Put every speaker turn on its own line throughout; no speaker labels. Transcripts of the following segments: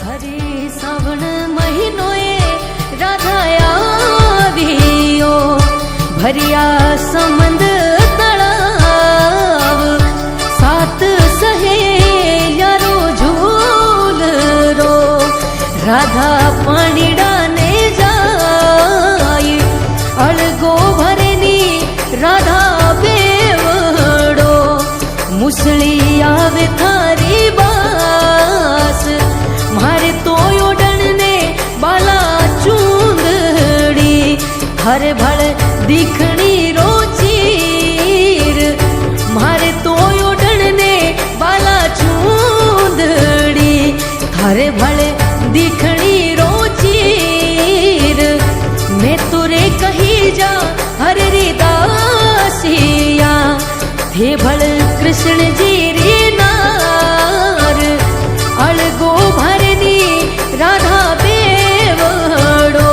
हरी सावण महीनो राधा आवियो भरिया समंद तलाव सात सहेलियारो झूल रो राधा पाणीड़ा ने जाई अळगो भरेनी राधा बेवड़ो मुसली आवे थारी बास मारे तो ओडण ने बाला चूंदड़ी हरे भल दिखणी रोचीर मारे तो ओडण ने बाला चूंदड़ी हरे भल दिखणी रोचीर मैं तुरे कही जा हरे री दासिया थे भल कृष्ण जी रे नार अळगो भरनी राधा बेवड़ो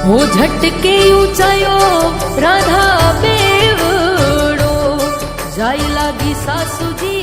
हो झटके ऊंचायो राधा बेवड़ो जाई लागी सासू जी